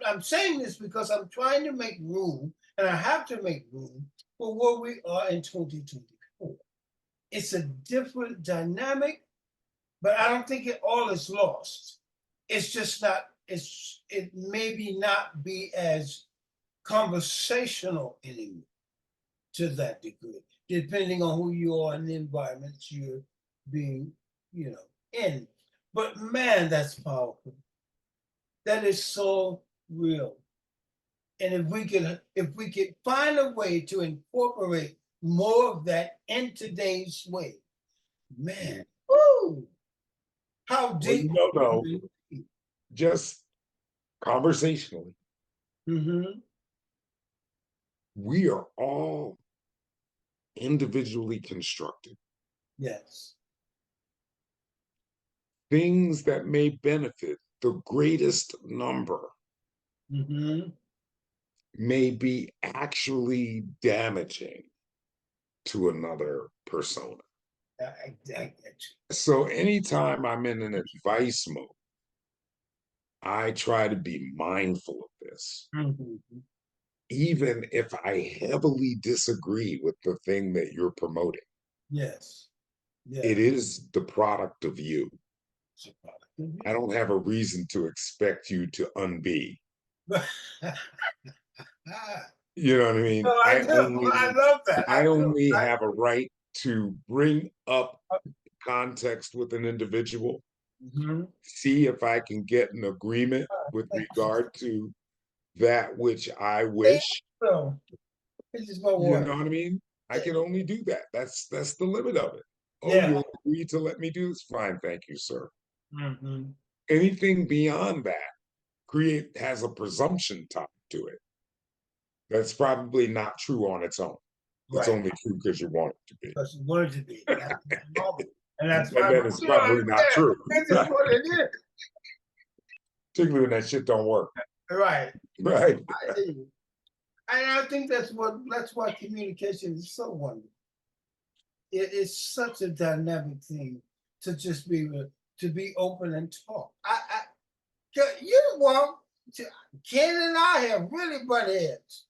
I'm saying this because I'm trying to make room, and I have to make room for where we are in 2024. It's a different dynamic, but I don't think it all is lost. It's just not. It maybe not be as conversational anymore to that degree, depending on who you are and the environment you're being, in. But man, that's powerful. That is so real. And if we could find a way to incorporate more of that in today's way, man, woo, how
well,
deep
though, just conversationally,
mm-hmm.
we are all individually constructed.
Yes.
Things that may benefit the greatest number
Mm-hmm.
may be actually damaging to another persona.
I get
So anytime I'm in an advice mode, I try to be mindful of this,
you. Mm-hmm.
even if I heavily disagree with the thing that you're promoting.
Yes.
It
Yes.
is the product of you. I don't have a reason to expect you to unbe. You know what I mean?
No, I do. I love that. I
I
do.
only have a right to bring up context with an individual
Mhm.
see if I can get an agreement with
Thank you.
regard to that which I
There
wish.
you go. This is what
You
works.
know what I mean? I can only do that. That's the limit of it. Oh,
Yeah.
you'll agree to let me do this? Fine, thank you, sir.
Mhm.
Anything beyond that create has a presumption tied to it. That's probably not true on its own. It's
Right.
only true because you want it to be.
Because you wanted to be. That's normal. And that's
And
fine.
then
But
it's
we don't
probably not
understand.
true.
This is what it is.
Particularly when that shit don't work.
Right.
Right.
I hear you. And I think that's why communication is so wonderful. It is such a dynamic thing to just be able to be open and talk. You well, Ken and I have really butt heads.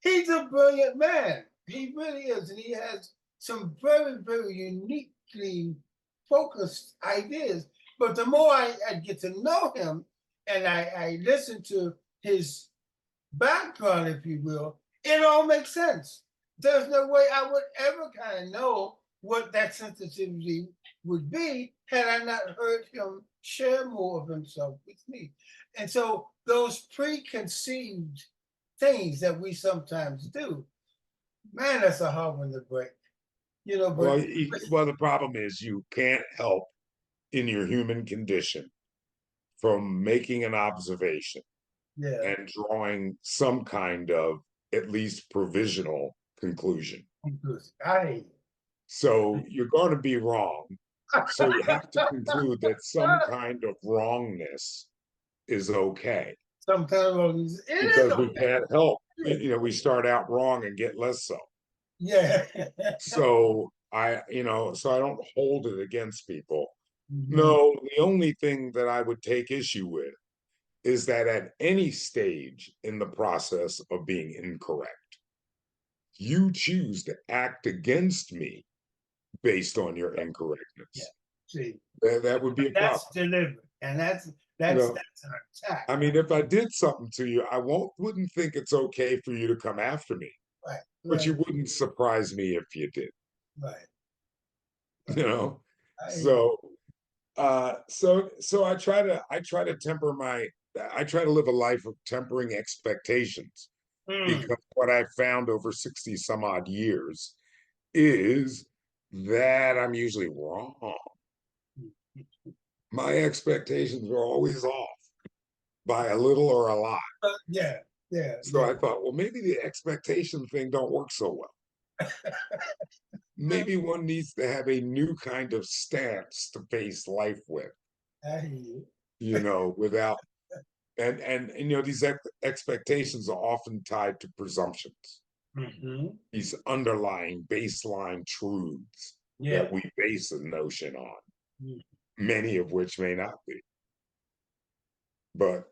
He's a brilliant man. He really is, and he has some very, very uniquely focused ideas. But the more I get to know him, and I listen to his background, if you will, it all makes sense. There's no way I would ever kind of know what that sensitivity would be had I not heard him share more of himself with me. And so those preconceived things that we sometimes do, man, that's a hard one to break. You know, but
Well, the problem is you can't help in your human condition from making an observation
yeah,
and drawing some kind of at least provisional conclusion.
I
So you're going to be wrong. So you have to conclude that some kind of wrongness is okay
sometimes it is
because we
okay.
can't help. We start out wrong and get less so.
Yeah.
So I don't hold it against people.
Mhm.
No, the only thing that I would take issue with is that at any stage in the process of being incorrect, you choose to act against me based on your
Yeah.
incorrectness.
See,
That would be a problem.
that's deliberate, and
You know,
that's an attack.
I mean, if I did something to you, I wouldn't think it's okay for you to come after me,
Right,
but you
right,
wouldn't surprise me if you did,
right,
you
right.
know?
I
So I try to I try to live a life of tempering expectations
mm,
because what I've found over 60 some odd years is that I'm usually wrong. My expectations are always off by a little or a lot.
yeah, yeah,
So
yeah.
I thought, well, maybe the expectation thing don't work so well. Maybe one needs to have a new kind of stance to face life with,
I hear you.
without these expectations are often tied to presumptions,
Hmm.
these underlying baseline truths
Yeah,
that we base a notion on,
mm,
many of which may not be, but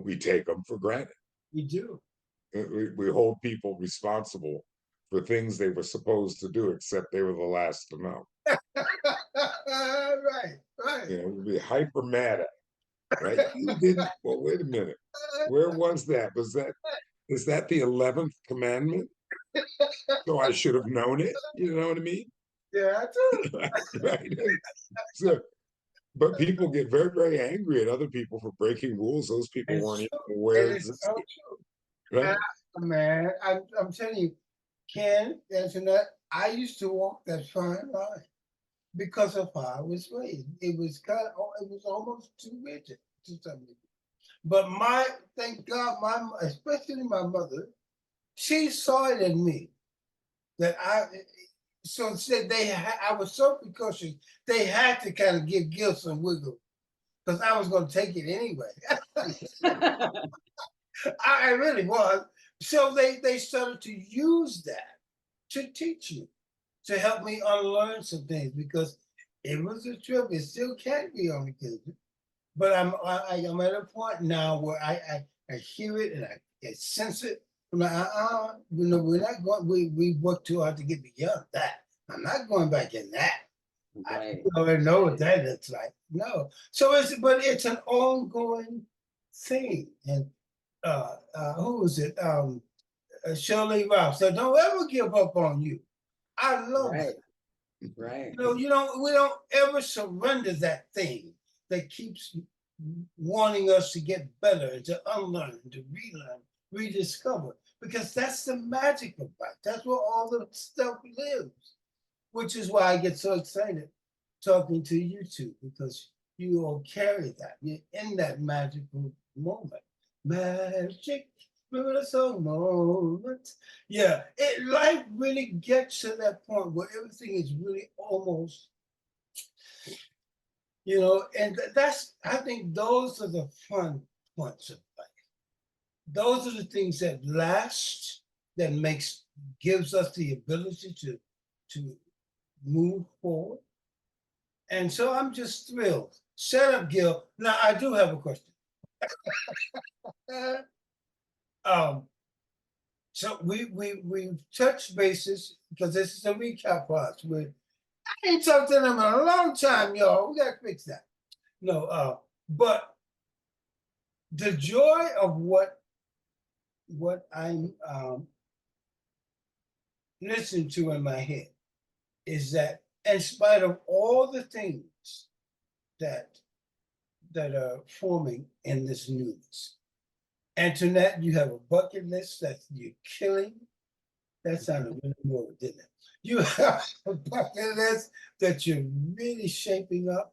we take them for granted.
we do.
We hold people responsible for things they were supposed to do, except they were the last to know.
Right, right.
We'd be hyper mad at, right? You didn't. Well, wait a minute. Where was that? Is that the 11th commandment? So I should have known it. You know what I mean?
Yeah, I do.
Right. So, but people get very, very angry at other people for breaking rules those people
It's
weren't
true.
even aware
It is so
existed.
true.
Right.
And man, I'm telling you, Ken, Antoinette, I used to walk that fine line because of how I was raised. It was almost too rigid to some degree. But thank God, especially my mother, she saw it in me that so said I was so precocious, they had to kind of give Gil some wiggle because I was going to take it anyway. I really was. So they started to use that to teach me, to help me unlearn some things because it was a trip. It still can be on occasion. But I'm at a point now where I hear it and I sense it. I'm like, we're not going. We worked too hard to get beyond that. I'm not going back in that. I
Right.
already know what that looks like. No, so it's an ongoing thing. And who was it? Shirley Ralph said, "Don't ever give up on you." I love
Right.
that.
Right.
We don't ever surrender that thing that keeps wanting us to get better and to unlearn, to relearn, rediscover, because that's the magic of life. That's where all the stuff lives, which is why I get so excited talking to you two, because you all carry that. You're in that magical moment. Magic, remember the song, moment. Yeah, life really gets to that point where everything is really almost, and I think those are the fun points of life. Those are the things that last, that gives us the ability to move forward. And so I'm just thrilled. Shut up, Gil. Now I do have a question. um, so we've touched bases, because this is a recap for us. I ain't talked to them in a long time, y'all. We gotta fix that. No, but the joy of what I'm listening to in my head is that, in spite of all the things that are forming in this news, Antoinette, you have a bucket list that you're killing. That sounded really more, didn't it? You have a bucket list that you're really shaping up.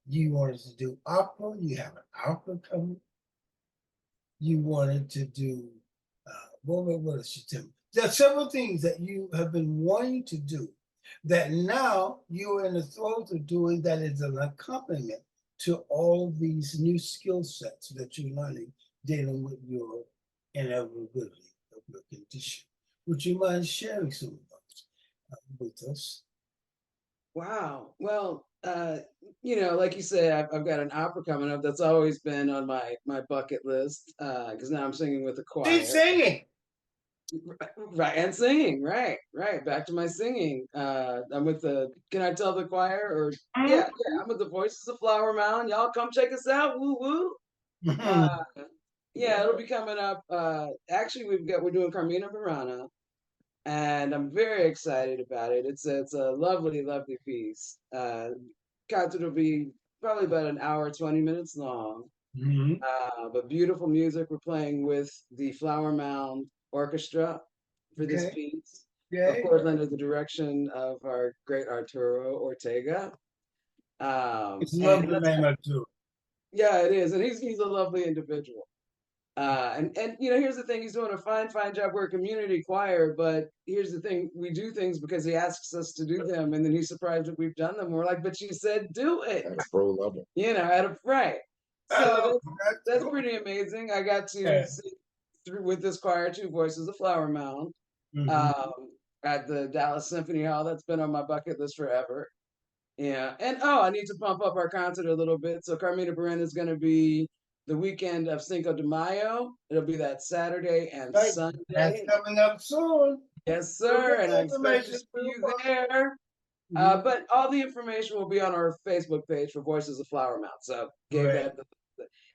You wanted to do opera. You have an opera coming. You wanted to do, what else you tell me? There are several things that you have been wanting to do that now you're in the throes of doing, that is an accompaniment to all of these new skill sets that you're learning dealing with your inevitability of your condition. Would you mind sharing some of those with us?
Wow. Well, like you say, I've got an opera coming up that's always been on my bucket list, because now I'm singing with the
She's
choir.
singing.
Right, and singing, right. Back to my singing. I'm with the. Can I tell the choir? Or yeah, I'm with the Voices of Flower Mound. Y'all come check us out. Woo woo. Uh, yeah, it'll be coming up. Actually, we're doing Carmina Burana, and I'm very excited about it. It's a lovely, lovely piece. Concert will be probably about an hour, 20 minutes long. But beautiful music. We're playing with the Flower Mound Orchestra for this
Okay.
piece. Of
Okay.
course, under the direction of our great Arturo Ortega.
It's
And
lovely
that's
name too.
yeah, it is, and he's a lovely individual. And here's the thing: he's doing a fine job. We're a community choir, but here's the thing: we do things because he asks us to do them, and then he's surprised that we've done them. We're like, but you said do it,
At a pro level.
at a right. So that's
Cool.
pretty amazing. I got to
Yeah.
sing through with this choir, two voices of Flower Mound,
Mhm.
um, at the Dallas Symphony Hall. That's been on my bucket list forever. Yeah, and oh, I need to pump up our concert a little bit. So Carmina Burana is going to be the weekend of Cinco de Mayo. It'll be that Saturday and
Right. That's
Sunday.
coming up soon.
Yes,
We'll
sir.
get
And
the
I expect to
information
see
for the
you
post.
there.
Mhm.
But all the information will be on our Facebook page for Voices of Flower Mount. So gave
Great.
that,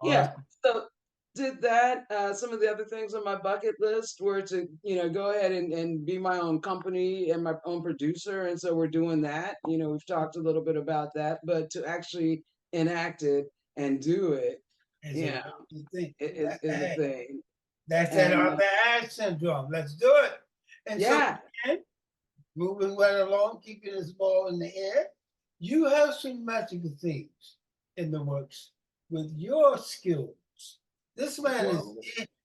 yeah.
Awesome.
So did that. Some of the other things on my bucket list were to, go ahead and be my own company and my own producer. And so we're doing that. We've talked a little bit about that, but to actually enact it and do it,
It's a
yeah,
really good thing.
is a
Hey,
thing.
that's that
And
Arthur Ashe syndrome. Let's do it. And so,
yeah,
Ken, moving right along, keeping this ball in the air, you have some magical things in the works with your skills. This man
Well,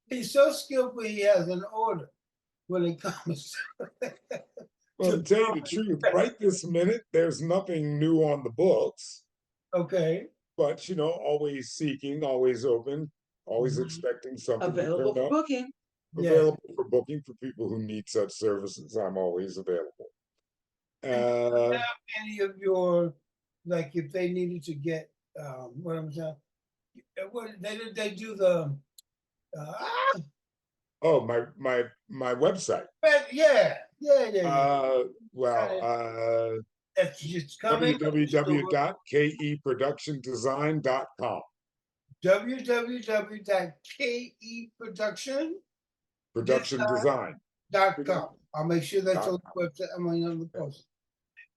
he's so skillful, he has an order when it comes
well, to
to,
tell you the truth, right this minute, there's nothing new on the books,
okay.
but always seeking, always open, always
Mhm.
expecting something to
available
turn
for
up.
booking.
Yeah.
Available for booking for people who need such services. I'm always available.
And do you
Uh,
have any of your, like, if they needed to get, what I'm saying, what they do the, uh,
oh, my website.
but yeah.
Uh,
Got
well,
it. That's just coming soon.
www.keproductiondesign.com.
www.keproduction.com.
Production design.
I'll make sure that's on the website. I'm on the post.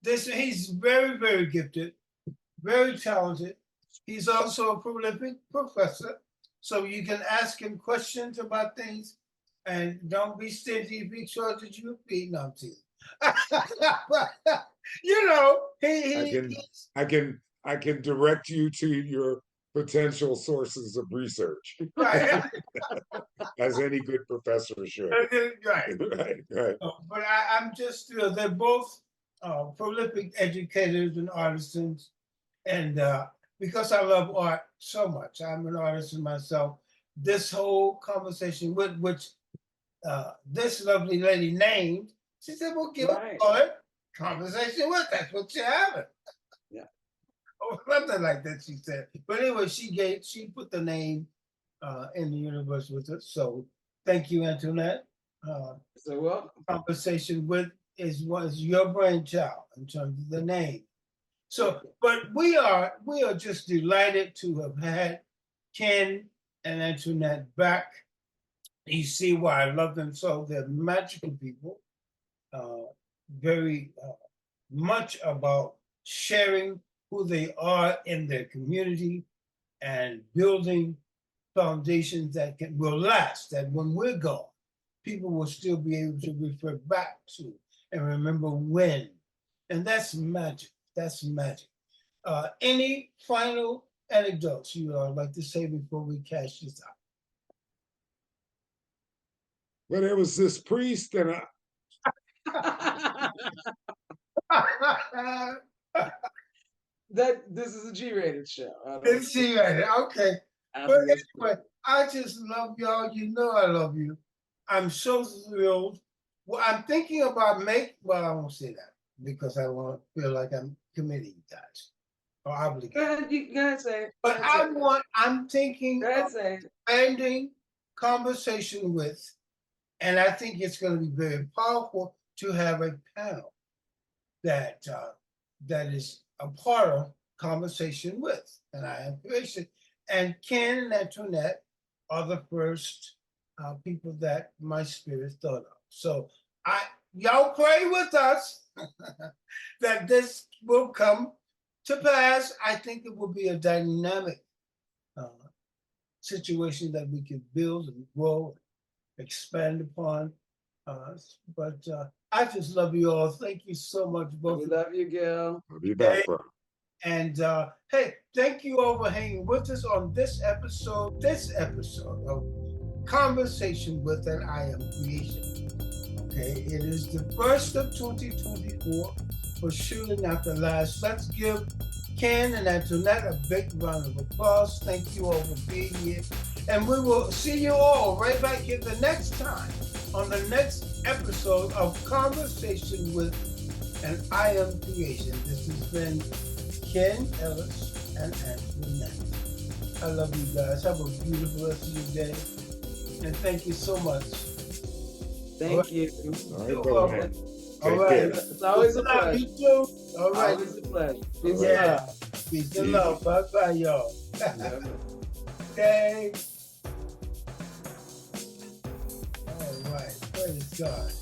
He's very, very gifted, very talented. He's also a prolific professor, so you can ask him questions about things, and don't be stingy. Be sure that you feed. No, I'm teasing. You know,
I can I can direct you to your potential sources of research,
right,
as any good professor should.
right.
Right.
But I'm just, they're both prolific educators and artisans. And because I love art so much, I'm an artist myself. This whole conversation, with which this lovely lady named, she said, "Well, give
Right.
a conversation with." That's what you're having.
Yeah.
Or something like that, she said. But anyway, she put the name in the universe with us. So thank you, Antoinette.
So welcome.
Conversation with was your brainchild in terms of the name. So, but we are just delighted to have had Ken and Antoinette back. You see why I love them so. They're magical people, very much about sharing who they are in their community and building foundations that will last. That when we're gone, people will still be able to refer back to and remember when. And that's magic. That's magic. Any final anecdotes you like to say before we cash this out?
But it was this priest, and
That this is a G-rated show.
Let's see, right? Okay.
I
But
think that's
anyway, I just love y'all. You know I love you. I'm so thrilled. Well, I'm thinking about well, I won't say that because I won't feel like I'm committing guys or obligated.
Go ahead, go ahead, say it.
But I'm thinking
Go ahead,
of
say it.
expanding conversation with, and I think it's going to be very powerful to have a panel that that is a part of conversation with, and I am patient. And Ken and Antoinette are the first people that my spirit thought of. So y'all pray with us that this will come to pass. I think it will be a dynamic situation that we can build and grow, and expand upon. But I just love you all. Thank you so much, both.
We love you, Gil.
I'll be back, bro.
And hey, thank you all for hanging with us on this episode of Conversation with an I Am Creation. Okay, it is the first of 2024, for surely not the last. Let's give Ken and Antoinette a big round of applause. Thank you all for being here. And we will see you all right back here the next time on the next episode of Conversation with an I Am Creation. This has been Ken Ellis and Antoinette. I love you guys. Have a beautiful rest of your day. And thank you so much.
Thank you.
All
You're
right, brother,
welcome.
man.
All
Take
right.
care.
It's always a pleasure.
You too. All right.
Always a pleasure. Peace and
Yeah.
love.
Peace and love. Bye bye, y'all.
Yeah.
Okay. All right. Praise God.